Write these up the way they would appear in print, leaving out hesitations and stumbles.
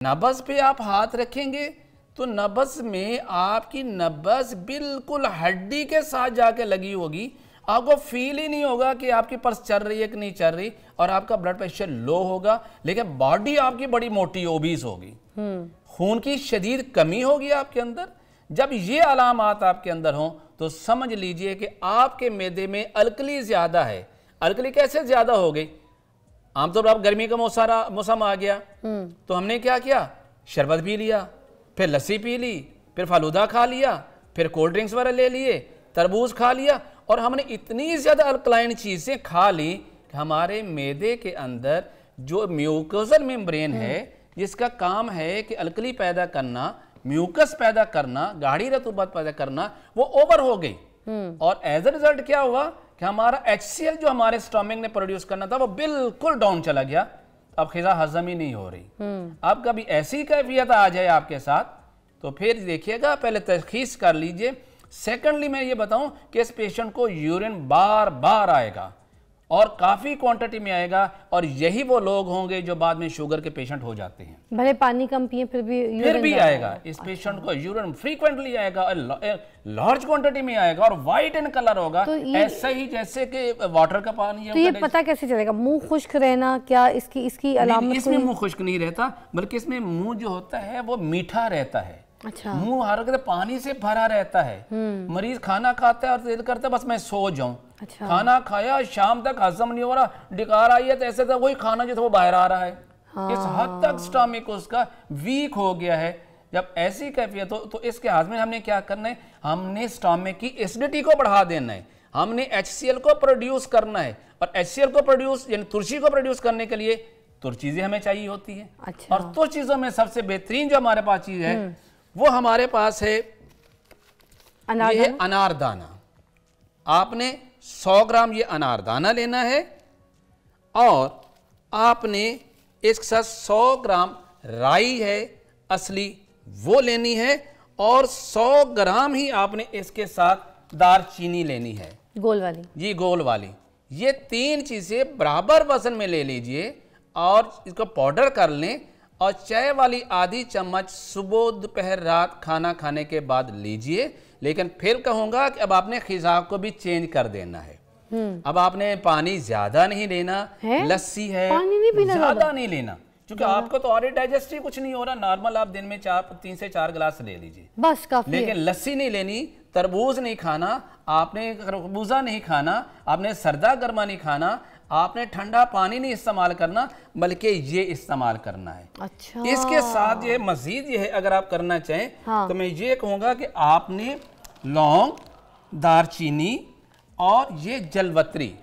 नब्ज पे आप हाथ रखेंगे तो नब्ज में आपकी नब्ज बिल्कुल हड्डी के साथ जाके लगी होगी, आपको फील ही नहीं होगा कि आपकी पल्स चल रही है कि नहीं चल रही, और आपका ब्लड प्रेशर लो होगा, लेकिन बॉडी आपकी बड़ी मोटी ओबीस होगी, खून की शदीद कमी होगी आपके अंदर। जब ये अलामात आपके अंदर हों तो समझ लीजिए कि आपके मैदे में अल्कली ज्यादा है। अल्कली कैसे ज्यादा हो गई? आमतौर पर आप गर्मी का मौसम आ गया तो हमने क्या किया, शरबत पी लिया, फिर लस्सी पी ली, फिर फालूदा खा लिया, फिर कोल्ड ड्रिंक्स वगैरह ले लिए, तरबूज खा लिया, और हमने इतनी ज्यादा अल्कलाइन चीजें खा ली कि हमारे मैदे के अंदर जो म्यूकोजल मेम्ब्रेन है जिसका काम है कि अल्कली पैदा करना, म्यूकस पैदा करना, गाढ़ी रतूबत पैदा करना, वो ओवर हो गई। और एज अ रिजल्ट क्या हुआ कि हमारा HCl जो हमारे स्टमक ने प्रोड्यूस करना था वो बिल्कुल डाउन चला गया। अब ग़िज़ा हजम ही नहीं हो रही। अब कभी ऐसी कैफियत आ जाए आपके साथ तो फिर देखिएगा, पहले तशखीस कर लीजिए। सेकेंडली मैं ये बताऊं कि इस पेशेंट को यूरिन बार बार आएगा और काफी क्वांटिटी में आएगा, और यही वो लोग होंगे जो बाद में शुगर के पेशेंट हो जाते हैं। भले पानी कम पिए फिर भी आएगा इस पेशेंट को यूरिन फ्रीक्वेंटली आएगा, लार्ज क्वांटिटी में आएगा और वाइट इन कलर होगा, तो ऐसा ही जैसे कि वाटर का पानी। तो ये पता कैसे चलेगा? मुंह खुश्क रहना क्या इसकी अलामत? इसमें मुंह खुश्क नहीं रहता, बल्कि इसमें मुंह जो होता है वो मीठा रहता है। अच्छा। मुंह हर वक्त पानी से भरा रहता है। मरीज खाना खाता है और दिल करता है बस मैं सो जाऊं। अच्छा। खाना खाया, शाम तक हजम नहीं हो रहा, डिकार आई है तो ऐसे था वही खाना जो था वो बाहर आ रहा है। इस हद तक स्टमक उसका वीक हो गया है। जब ऐसी कैफियत हो तो इसके हाथ में हमने क्या करना है, हमने स्टमक की एसिडिटी को बढ़ा देना है, हमने HCl को प्रोड्यूस करना है, और HCl को प्रोड्यूस यानी तुलसी को प्रोड्यूस करने के लिए तुर चीजें हमें चाहिए होती है। अच्छा। और तुर चीजों में सबसे बेहतरीन जो हमारे पास चीज है वो हमारे पास है ये अनारदाना। आपने 100 ग्राम ये अनारदाना लेना है, और आपने इसके साथ 100 ग्राम राई है असली वो लेनी है, और 100 ग्राम ही आपने इसके साथ दालचीनी लेनी है, गोल वाली जी गोल वाली। ये 3 चीजें बराबर वजन में ले लीजिए और इसको पाउडर कर लें, और चाय वाली आधी चम्मच सुबह दोपहर रात खाना खाने के बाद लीजिए। लेकिन फिर कहूंगा कि अब आपने ग़िज़ा को भी चेंज कर देना है। अब आपने पानी ज्यादा नहीं लेना, लस्सी है पानी नहीं पीना, ज्यादा नहीं लेना, क्योंकि आपको तो और डाइजेस्ट ही कुछ नहीं हो रहा। नॉर्मल आप दिन में 3 से 4 गिलास ले लीजिए बस काफी। लेकिन लस्सी नहीं लेनी, तरबूज नहीं खाना, आपने खरबूजा नहीं खाना, आपने सर्दा गर्मा नहीं खाना, आपने ठंडा पानी नहीं इस्तेमाल करना, बल्कि ये इस्तेमाल करना है। अच्छा। इसके साथ ये मजीद ये है, अगर आप करना चाहें तो मैं ये कहूंगा कि आपने लौंग, दालचीनी और ये जलवत्री,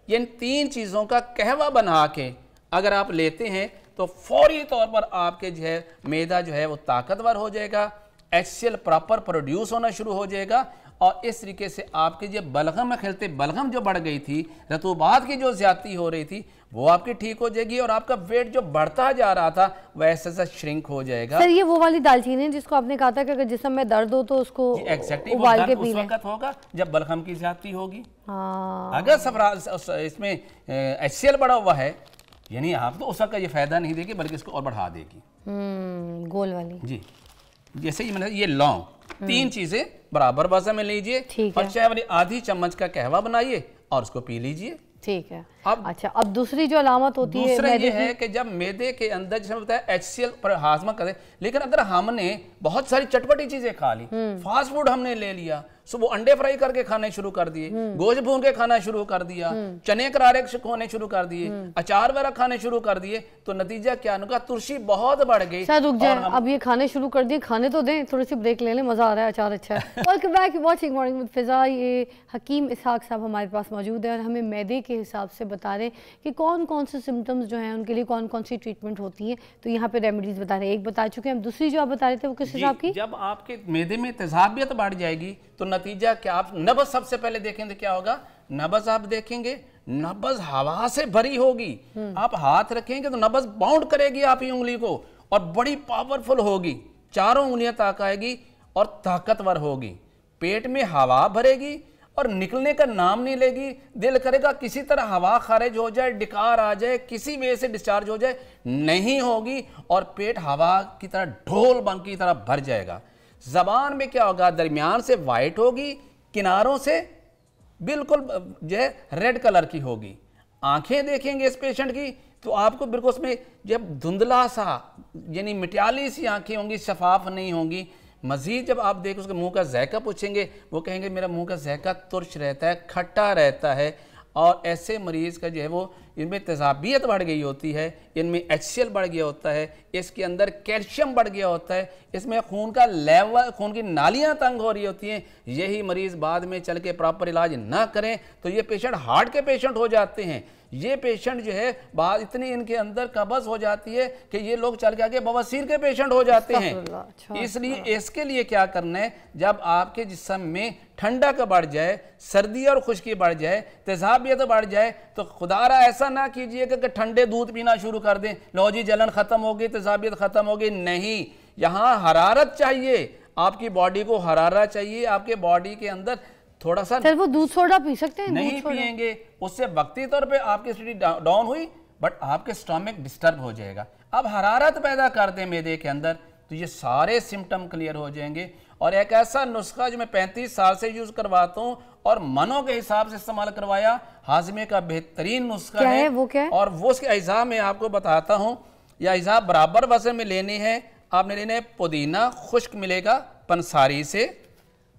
इन 3 चीजों का कहवा बना के अगर आप लेते हैं तो फौरी तौर पर आपके जो है मैदा जो है वो ताकतवर हो जाएगा, HCl प्रॉपर प्रोड्यूस होना शुरू हो जाएगा, और इस तरीके से आपके जो बलगम में खिलते बलगम जो बढ़ गई थी, रतूबात की जो ज्यादती हो रही थी वो आपकी ठीक हो जाएगी, और आपका वेट जो बढ़ता जा रहा था वैसे से श्रिंक हो जाएगा। सर ये वो वाली दालचीनी है जिसको आपने कहा था कि अगर जिस्म में दर्द हो तो उसको उबाल के पी लें। उस वक्त होगा जब बलगम की ज्यादती होगी। हाँ। अगर इसमें HCl बढ़ा हुआ है यानी आप तो उस वक्त का ये फायदा नहीं देगी बल्कि इसको और बढ़ा देगी। गोल वाली जी। जैसे ही मैंने ये लौंग 3 चीजें बराबर वजन में लीजिए, और चाय वाली आधी चम्मच का कहवा बनाइए और उसको पी लीजिए। ठीक है। अच्छा, अब दूसरी जो अलामत होती है दूसरा ये है कि जब मैदे के अंदर जैसे बताया HCl पर हाजमा करे, लेकिन अगर हमने बहुत सारी चटपटी चीजें खा ली, फास्ट फूड हमने ले लिया, सुबह अंडे फ्राई करके खाने शुरू कर दिए, गोश्त भून के खाना शुरू कर दिया, चने करारे खाने शुरू कर दिए, अचार वगैरह खाने शुरू कर दिए, तो नतीजा क्या होगा, तुलसी बहुत बढ़ गई। सर रुक जाए, अब ये खाने शुरू कर दिए, खाने तो दें, थोड़ी सी ब्रेक ले लें, मजा आ रहा है, अचार अच्छा है। Welcome back watching morning with Fiza. ये हकीम इसहाक साहब हमारे पास मौजूद है और हमें मैदे के हिसाब से बता रहे हैं कि कौन कौन से सिम्टम्स जो हैं उनके लिए कौन कौन सी ट्रीटमेंट होती है। तो यहाँ पे रेमेडीज बता रहे हैं, एक बता चुके हैं, हम दूसरी जो आप बता रहे थे वो किस हिसाब की? जब आपके मैदे में तेजाबियत बढ़ जाएगी तो नतीजा क्या, आप नब्ज सबसे पहले देखेंगे क्या होगा, नब्ज आप देखेंगे, नब्ज हवा से भरी होगी, आप हाथ रखेंगे तो नब्ज बाउंड करेगी आपकी उंगली को और बड़ी पावरफुल होगी, चारों उंगलियां तक आएगी और ताकतवर होगी, पेट में हवा भरेगी और निकलने का नाम नहीं लेगी। दिल करेगा किसी तरह हवा खारिज हो जाए, डिकार आ जाए, किसी वजह से डिस्चार्ज हो जाए, नहीं होगी। और पेट हवा की तरह ढोल बंक की तरह भर जाएगा। जबान में क्या होगा, दरमियान से वाइट होगी, किनारों से बिल्कुल जो है रेड कलर की होगी। आंखें देखेंगे इस पेशेंट की तो आपको बिल्कुल उसमें जब धुंधला सा यानी मिट्याली सी आंखें होंगी, शफाफ नहीं होंगी। मजीद जब आप देखें उसके मुंह का जायका पूछेंगे, वो कहेंगे मेरा मुंह का जायका तुर्श रहता है, खट्टा रहता है। और ऐसे मरीज़ का जो है वो इनमें तेज़ाबियत बढ़ गई होती है, इनमें HCl बढ़ गया होता है, इसके अंदर कैल्शियम बढ़ गया होता है, इसमें खून का लेवल, खून की नालियां तंग हो रही होती हैं। यही मरीज़ बाद में चल के प्रॉपर इलाज ना करें तो ये पेशेंट हार्ट के पेशेंट हो जाते हैं। ये पेशेंट जो है बात इतनी इनके अंदर कब्ज़ हो जाती है कि ये लोग चल के आगे बवासीर के पेशेंट हो जाते हैं। इसलिए इसके लिए क्या करना है, जब आपके जिस्म में ठंडक बढ़ जाए, सर्दी और खुश्की बढ़ जाए, तेज़ाबियत बढ़ जाए, तो खुदारा ऐसा ना कीजिएगा कि ठंडे दूध पीना शुरू कर दें, लो जी जलन ख़त्म हो गई, तेज़ाबियत ख़त्म हो गई। नहीं, यहाँ हरारत चाहिए, आपकी बॉडी को हरारत चाहिए। आपके बॉडी के अंदर थोड़ा सा सर वो दूध सोडा पी सकते हैं? नहीं पिएंगे, उससे वक्ती तौर पे आपकी एसिडिटी डाउन हुई, बट आपके स्टमक डिस्टर्ब हो जाएगा। अब हरारत पैदा कर दें मैदे के अंदर तो ये सारे सिम्टम क्लियर हो जाएंगे। और एक ऐसा नुस्खा जो मैं 35 साल से यूज करवाता हूँ और मनों के हिसाब से इस्तेमाल करवाया, हाजमे का बेहतरीन नुस्खा है। वो क्या है? और वो उसके अज्जा में आपको बताता हूँ। यह अज्जा बराबर वजन में लेने हैं। आपने लेना है पुदीना, खुश्क मिलेगा पंसारी से।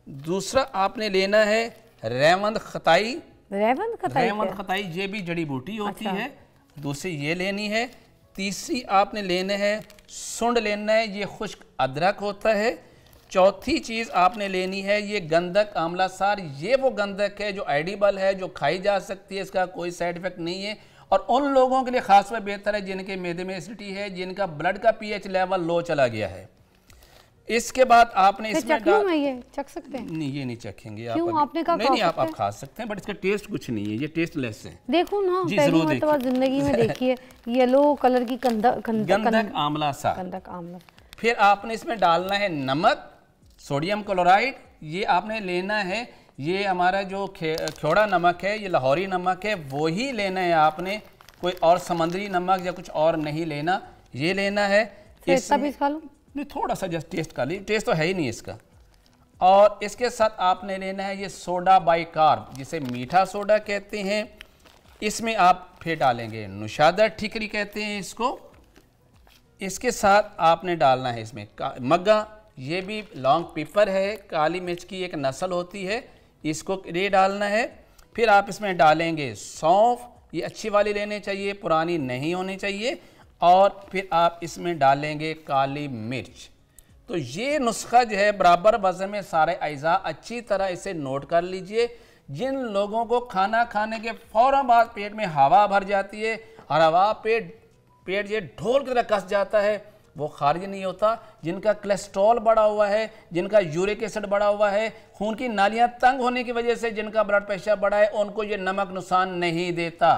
दूसरा आपने लेना है रेवंद खताई। रेवंद खताई ये भी जड़ी बूटी होती है। दूसरी ये लेनी है। तीसरी आपने लेना है सुंड लेना है, ये खुश्क अदरक होता है। चौथी चीज़ आपने लेनी है ये गंधक आंवला सार। ये वो गंधक है जो एडिबल है, जो खाई जा सकती है, इसका कोई साइड इफेक्ट नहीं है। और उन लोगों के लिए खास में बेहतर है जिनके मैदे में एसिडिटी है, जिनका ब्लड का पीएच लेवल लो चला गया है। इसके बाद आपने इसमें ये चख सकते हैं? नहीं, ये नहीं चखेंगे आप। क्यों? आपने कहा नहीं, आप खा सकते हैं, बट इसका टेस्ट कुछ नहीं है, ये टेस्टलेस है। देखो ना, पहली मर्तबा जिंदगी में देखिए येलो कलर की गंधक आंवला सा। गंधक आंवला। फिर आपने इसमें डालना है नमक, सोडियम क्लोराइड। ये आपने लेना है, ये हमारा जो खेड़ा नमक है, ये लाहौरी नमक है, वो ही लेना है आपने। कोई और समुद्री नमक या कुछ और नहीं लेना, ये लेना है। नहीं, थोड़ा सा जस्ट टेस्ट कर लीजिए, टेस्ट तो है ही नहीं इसका। और इसके साथ आपने लेना है ये सोडा बाइकार्ब, जिसे मीठा सोडा कहते हैं। इसमें आप फिर डालेंगे नुशादा ठिकरी कहते हैं इसको। इसके साथ आपने डालना है इसमें मग्गा, ये भी लॉन्ग पेपर है, काली मिर्च की एक नस्ल होती है, इसको ये डालना है। फिर आप इसमें डालेंगे सौंफ, ये अच्छी वाली लेनी चाहिए, पुरानी नहीं होनी चाहिए। और फिर आप इसमें डालेंगे काली मिर्च। तो ये नुस्खा जो है बराबर वजन में सारे अज्जा, अच्छी तरह इसे नोट कर लीजिए। जिन लोगों को खाना खाने के फौरन बाद पेट में हवा भर जाती है और हवा पेट ये ढोल की तरह कस जाता है, वो खारिज नहीं होता। जिनका कोलेस्ट्रॉल बढ़ा हुआ है, जिनका यूरिक एसिड बढ़ा हुआ है, खून की नालियां तंग होने की वजह से जिनका ब्लड प्रेशर बढ़ा है, उनको ये नमक नुकसान नहीं देता।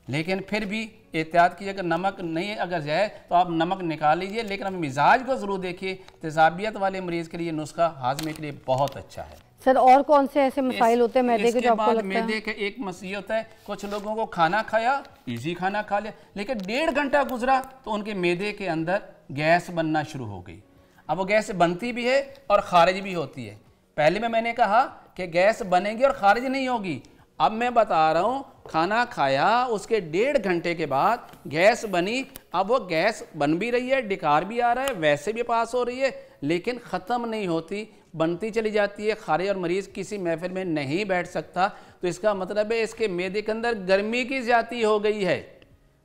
लेकिन फिर भी एहतियात कीजिए, अगर नमक नहीं अगर जाए तो आप नमक निकाल लीजिए, लेकिन अब मिजाज को ज़रूर देखिए। तेज़ाबियत वाले मरीज़ के लिए नुस्खा हाजमे के लिए बहुत अच्छा है। सर और कौन से ऐसे मसाइल होते हैं मैदे के जो आपको लगता है? मैदे के एक मसला होता है, कुछ लोगों को खाना खाया, इजी खाना खा लिया, लेकिन 1.5 घंटा गुजरा तो उनके मैदे के अंदर गैस बनना शुरू हो गई। अब वो गैस बनती भी है और खारिज भी होती है। पहले में मैंने कहा कि गैस बनेगी और खारिज नहीं होगी। अब मैं बता रहा हूँ, खाना खाया उसके 1.5 घंटे के बाद गैस बनी। अब वो गैस बन भी रही है, डिकार भी आ रहा है, वैसे भी पास हो रही है, लेकिन ख़त्म नहीं होती, बनती चली जाती है। खारिज और मरीज़ किसी महफिल में नहीं बैठ सकता, तो इसका मतलब है इसके मैदे के अंदर गर्मी की ज़्यादती हो गई है।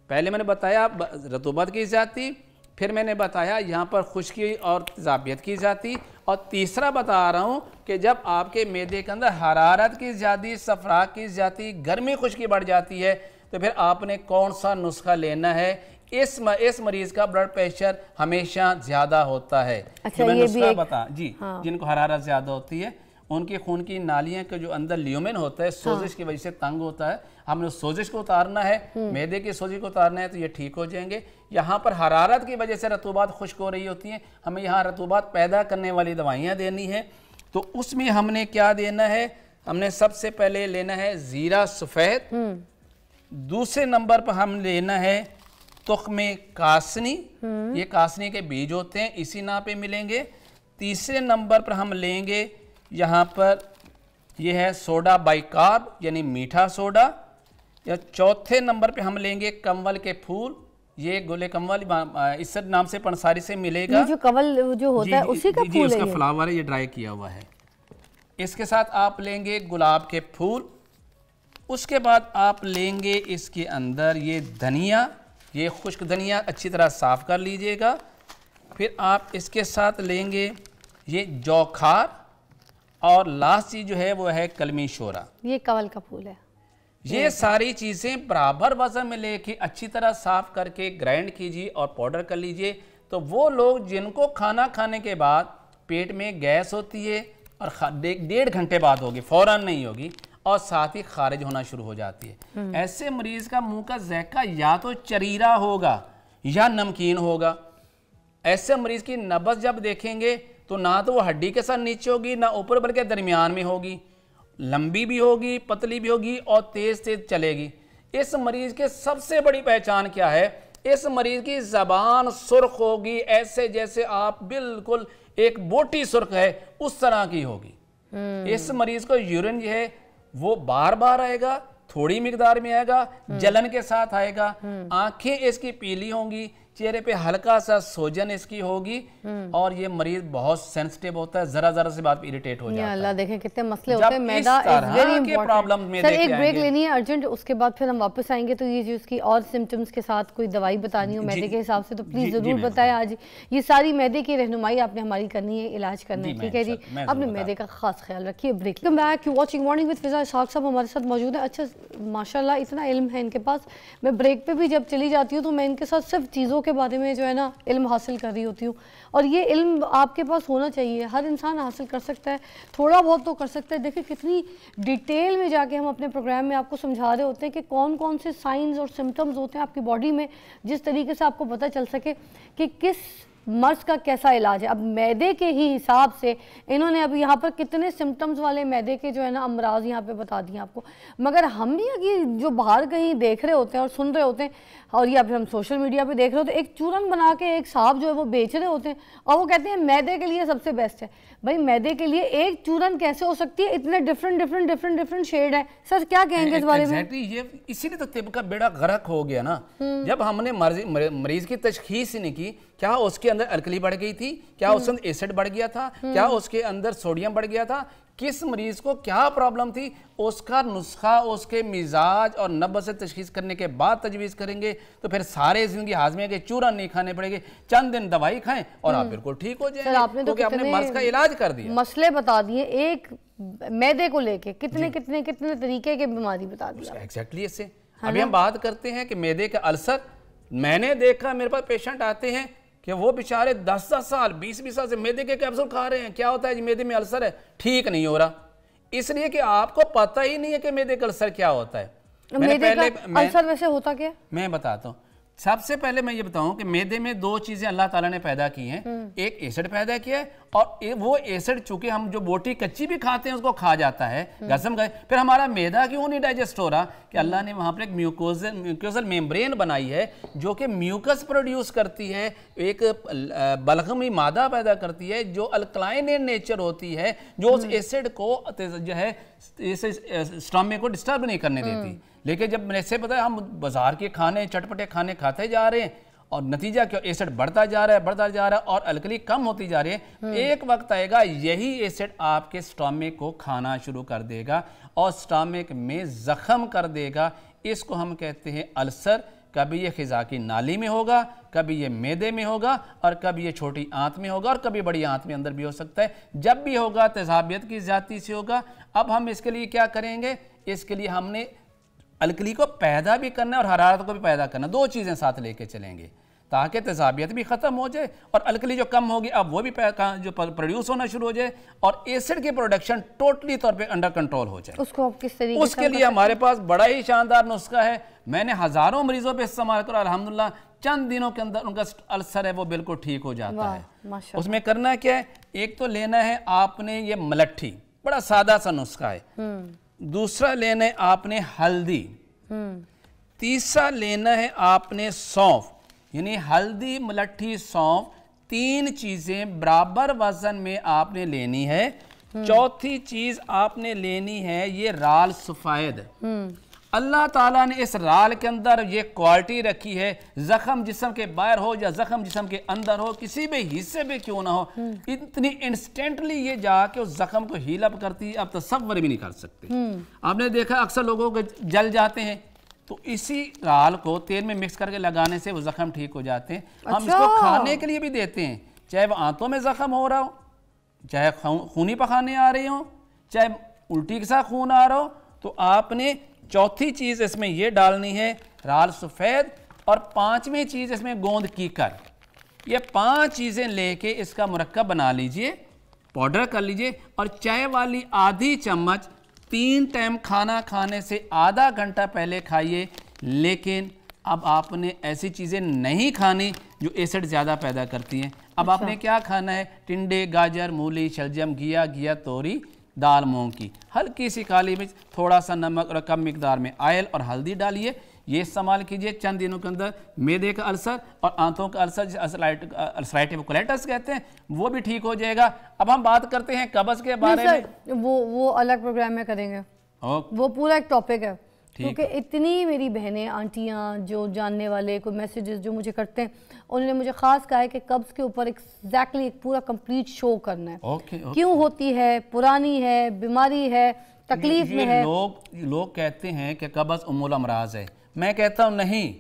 पहले मैंने बताया रतूबत की ज़्यादती, फिर मैंने बताया यहाँ पर खुश्की और तेज़ाबियत की ज़्यादती, और तीसरा बता रहा हूँ कि जब आपके मैदे के अंदर हरारत की ज़्यादती, सफरा की ज़्यादती, गर्मी खुश्की बढ़ जाती है, तो फिर आपने कौन सा नुस्खा लेना है। इस मरीज़ का ब्लड प्रेशर हमेशा ज़्यादा होता है। अच्छा, मैं ये नुस्खा भी बता जी। हाँ। जिनको हरारत ज़्यादा होती है, उनकी खून की नालियाँ के जो अंदर ल्यूमेन होता है, सोजिश की वजह से तंग होता है, हमने सोजिश को उतारना है, मैदे की सोजिश को उतारना है, तो ये ठीक हो जाएंगे। यहाँ पर हरारत की वजह से रतूबात खुश्क हो रही होती हैं, हमें यहाँ रतूबात पैदा करने वाली दवाइयाँ देनी है। तो उसमें हमने क्या देना है, हमने सबसे पहले लेना है ज़ीरा सफ़ेद, दूसरे नंबर पर हम लेना है तुख्मे कासनी, ये कासनी के बीज होते हैं, इसी नाम पे मिलेंगे। तीसरे नंबर पर हम लेंगे यहाँ पर ये है सोडा बाइकार्ब यानी मीठा सोडा। या चौथे नंबर पे हम लेंगे कंवल के फूल, ये गोले कंवल इस नाम से पंसारी से मिलेगा। ये जो कंवल जो होता है उसी का फूल है, उसका फ्लावर है, ये ड्राई किया हुआ है। इसके साथ आप लेंगे गुलाब के फूल। उसके बाद आप लेंगे इसके अंदर ये धनिया, ये खुश्क धनिया अच्छी तरह साफ़ कर लीजिएगा। फिर आप इसके साथ लेंगे ये जौखार, और लास्ट चीज़ जो है वो है कलमी शोरा, ये कंवल का फूल है। ये सारी चीज़ें बराबर वजन में लेके अच्छी तरह साफ़ करके ग्राइंड कीजिए और पाउडर कर लीजिए। तो वो लोग जिनको खाना खाने के बाद पेट में गैस होती है और 1.5 घंटे बाद होगी, फ़ौरन नहीं होगी, और साथ ही खारिज होना शुरू हो जाती है, ऐसे मरीज़ का मुंह का ज़ायका या तो चरीरा होगा या नमकीन होगा। ऐसे मरीज़ की नब्ज़ जब देखेंगे तो ना तो वो हड्डी के साथ नीचे होगी, ना ऊपर बल्कि दरमियान में होगी, लंबी भी होगी, पतली भी होगी और तेज़ तेज़ चलेगी। इस मरीज़ के सबसे बड़ी पहचान क्या है? इस मरीज़ की ज़बान सुर्ख होगी, ऐसे जैसे आप बिल्कुल एक बोटी सुर्ख है उस तरह की होगी। इस मरीज़ को यूरिन जो है वो बार बार आएगा, थोड़ी मिकदार में आएगा, जलन के साथ आएगा, आंखें इसकी पीली होंगी, चेहरे पे हल्का सा सोजन इसकी होगी, और ये मरीज बहुत सेंसिटिव होता है, जरा जरा से बात पे इरिटेट हो जाता है। अल्लाह देखें कितने मसले होते हैं। मैदा इज वेरी इंपॉर्टेंट। सर एक ब्रेक लेनी है अर्जेंट, उसके बाद फिर हम वापस आएंगे। तो ये जो इसकी और सिम्टम्स के साथ कोई दवाई बतानी हो मैदे के हिसाब से तो प्लीज जरूर बताएं। आज ये सारी मैदे की रहनुमाई आपने हमारी करनी है, इलाज करना है, ठीक है जी। अपने मैदे का खास ख्याल रखिए। Break back, you watching morning with Fiza Ishaq साहब हमारे साथ मौजूद है। अच्छा माशाल्लाह इतना इल्म है इनके पास। मैं ब्रेक पे भी जब चली जाती हूँ तो मैं इनके साथ सिर्फ चीज़ों के बारे में जो है ना इल्म हासिल कर रही होती हूँ, और ये इल्म आपके पास होना चाहिए, हर इंसान हासिल कर सकता है, थोड़ा बहुत तो कर सकता है। देखिए कितनी डिटेल में जाके हम अपने प्रोग्राम में आपको समझा रहे होते हैं कि कौन कौन से साइंस और सिम्टम्स होते हैं आपकी बॉडी में, जिस तरीके से आपको पता चल सके कि किस मर्ज का कैसा इलाज है। अब मैदे के ही हिसाब से इन्होंने अभी यहाँ पर कितने सिम्टम्स वाले मैदे के जो है ना अमराज यहाँ पे बता दिए आपको, मगर हम भी अगर जो बाहर कहीं देख रहे होते हैं और सुन रहे होते हैं, और या फिर हम सोशल मीडिया पे देख रहे हो तो एक चूरन बना के एक साहब जो है वो बेच रहे होते हैं और वो कहते हैं मैदे के लिए सबसे बेस्ट है। भाई मैदे के लिए एक चूरन कैसे हो सकती है? इतने डिफरेंट शेड है। सर क्या कहेंगे इस बारे में? ये इसीलिए तो तिब का बेड़ा गर्क हो गया ना। जब हमने मरीज की तशखीस ही नहीं की, क्या उसके अंदर अल्कली बढ़ गई थी, क्या उसके अंदर एसिड बढ़ गया था, क्या उसके अंदर सोडियम बढ़ गया था, किस मरीज को क्या प्रॉब्लम थी, उसका नुस्खा उसके मिजाज और नब्ज से तशखीस करने के बाद तजवीज करेंगे। तो फिर सारे जिंदगी हाजमे के चूरन नहीं खाने पड़ेंगे, चंद दिन दवाई खाएं और आप बिल्कुल ठीक हो जाएंगे। आपने तो आपने मर्ज का इलाज कर दिया, मसले बता दिए, एक मैदे को लेके कितने तरीके की बीमारी बता दी एग्जैक्टली। इससे अभी हम बात करते हैं कि मैदे का अल्सर। मैंने देखा मेरे पास पेशेंट आते हैं कि वो बेचारे 10-10 साल 20-20 साल से मैदे के कैप्सूल खा रहे हैं। क्या होता है जी? मैदे में अल्सर है, ठीक नहीं हो रहा, इसलिए कि आपको पता ही नहीं है कि मैदे का अल्सर क्या होता है। अल्सर वैसे होता क्या? मैं बताता हूँ। सबसे पहले मैं ये बताऊं कि मैदे में दो चीजें अल्लाह ताला ने पैदा की हैं। एक एसिड पैदा किया है, और वो एसिड चूंकि हम जो बोटी कच्ची भी खाते हैं उसको खा जाता है, गज़म गए, फिर हमारा मैदा क्यों नहीं डाइजेस्ट हो रहा? कि अल्लाह ने वहाँ पर एक म्यूकोजल मेम्ब्रेन बनाई है जो कि म्यूकस प्रोड्यूस करती है, एक बलगमी मादा पैदा करती है जो अल्कलाइन इन नेचर होती है, जो उस एसिड को जो है स्टमक को डिस्टर्ब नहीं करने देती। लेकिन जब ऐसे पता है हम बाजार के खाने चटपटे खाने खाते जा रहे हैं और नतीजा क्या, एसिड बढ़ता जा रहा है और अल्कली कम होती जा रही है। एक वक्त आएगा यही एसिड आपके स्टमक को खाना शुरू कर देगा और स्टमक में जख्म कर देगा। इसको हम कहते हैं अल्सर। कभी ये खिजा की नाली में होगा, कभी ये मैदे में होगा, और कभी ये छोटी आंत में होगा, और कभी बड़ी आंत में अंदर भी हो सकता है। जब भी होगा तेजाबियत की ज़्यादती से होगा। अब हम इसके लिए क्या करेंगे? इसके लिए हमने अल्कली को पैदा भी करना है और हरारत को भी पैदा करना, दो चीज़ें साथ लेके चलेंगे ताकि तेजाबियत भी ख़त्म हो जाए और अल्कली जो कम होगी अब वो भी जो प्रोड्यूस होना शुरू हो जाए और एसिड की प्रोडक्शन टोटली तौर पे अंडर कंट्रोल हो जाए। उसको आप किस तरीके उसके लिए हमारे पास बड़ा ही शानदार नुस्खा है। मैंने हज़ारों मरीजों पे इस्तेमाल करा, अल्हम्दुलिल्लाह चंद दिनों के अंदर उनका अल्सर है वो बिल्कुल ठीक हो जाता है। उसमें करना क्या है? एक तो लेना है आपने ये मलट्ठी, बड़ा सादा सा नुस्खा है। दूसरा लेना है आपने हल्दी, तीसरा लेना है आपने सौंफ, यानी हल्दी, मलट्ठी, सौंफ, 3 चीजें बराबर वजन में आपने लेनी है। चौथी चीज आपने लेनी है ये राल सफेद। अल्लाह ताला ने इस राल के अंदर ये क्वालिटी रखी है, जख्म जिस्म के बाहर हो या जख्म जिस्म के अंदर हो, किसी भी हिस्से में क्यों ना हो, इतनी इंस्टेंटली ये जाके उस जख्म को हील अप करती है, आप तसव्वुर भी नहीं कर सकते। आपने देखा अक्सर लोगों के जल जाते हैं, तो इसी राल को तेल में मिक्स करके लगाने से वो जख्म ठीक हो जाते हैं। हम इसको खाने के लिए भी देते हैं, चाहे वो आंतों में जख्म हो रहा हो, चाहे खूनी पखाने आ रही हो, चाहे उल्टी के साथ खून आ रहा हो, तो आपने चौथी चीज इसमें ये डालनी है राल सफेद, और 5वीं चीज इसमें गोंद कीकर। ये 5 चीजें लेके इसका मुरक्कब बना लीजिए, पाउडर कर लीजिए, और चाय वाली आधी चम्मच 3 टाइम खाना खाने से आधा घंटा पहले खाइए। लेकिन अब आपने ऐसी चीज़ें नहीं खानी जो एसिड ज़्यादा पैदा करती हैं। अब आपने क्या खाना है, टिंडे, गाजर, मूली, शलजम, घिया, तोरी, दाल मूंग की, हल्की सी काली मिर्च, थोड़ा सा नमक और कम मिकदार में ऑयल और हल्दी डालिए। ये इस्तेमाल कीजिए। चंद दिनों के अंदर मैदे का अल्सर और आंतों का अल्सर, अल्सराइटिस कोलाइटिस कहते हैं, वो भी ठीक हो जाएगा। अब हम बात करते हैं कब्ज़ के बारे में। वो अलग प्रोग्राम में करेंगे, वो पूरा एक टॉपिक है, क्योंकि इतनी मेरी बहनें, आंटियाँ जो जानने वाले, कोई मैसेजेस जो मुझे करते हैं, उन्होंने मुझे ख़ास कहा है कि कब्ज़ के ऊपर एग्जैक्टली एक पूरा कंप्लीट शो करना है। क्यों होती है, पुरानी है, बीमारी है, तकलीफ में है। लोग कहते हैं कि कब्ज़ उम्मुल अमराज है। मैं कहता हूँ नहीं,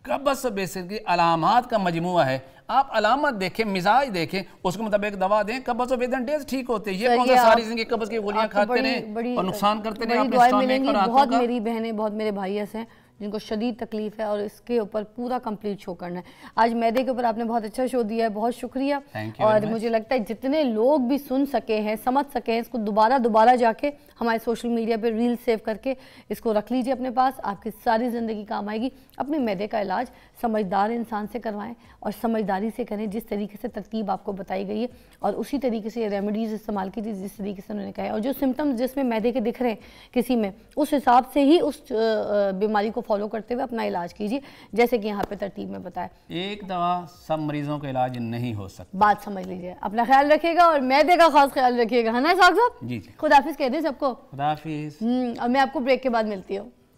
कब्ज़ बेसिकली अलामात का मजमुआ है। आप अलामत देखें, मिजाज देखें, उसके मुताबिक दवा दें, कब्ज़ और विदिन डेज ठीक होते हैं। ये कौन सा सारी जिंदगी कब्ज़ की गोलियां खाते रहे और नुकसान करते रहे अपने स्टमक और आंतों का। बहुत मेरी बहनें, बहुत मेरे भाई ऐसे हैं जिनको शदीद तकलीफ है, और इसके ऊपर पूरा कंप्लीट शो करना है। आज मैदे के ऊपर आपने बहुत अच्छा शो दिया है, बहुत शुक्रिया। और मुझे लगता है जितने लोग भी सुन सके हैं, समझ सके हैं, इसको दोबारा जाके हमारे सोशल मीडिया पे रील सेव करके इसको रख लीजिए अपने पास, आपकी सारी ज़िंदगी काम आएगी। अपने मैदे का इलाज समझदार इंसान से करवाएं और समझदारी से करें, जिस तरीके से तरकीब आपको बताई गई है, और उसी तरीके से रेमेडीज़ इस्तेमाल कीजिए जिस तरीके से उन्होंने कहा है। और जो सिम्टम्स जिसमें मैदे के दिख रहे हैं किसी में, उस हिसाब से ही उस बीमारी को फॉलो करते हुए अपना इलाज कीजिए, जैसे कि यहाँ पे तरतीब में बताया। एक दवा सब मरीजों का इलाज नहीं हो सकता, बात समझ लीजिए। अपना ख्याल रखिएगा और मैदे का खास ख्याल रखिएगा, है ना साहब? जी, खुदाफिज कह दें सबको। खुदाफिज। और मैं आपको ब्रेक के बाद मिलती हूँ।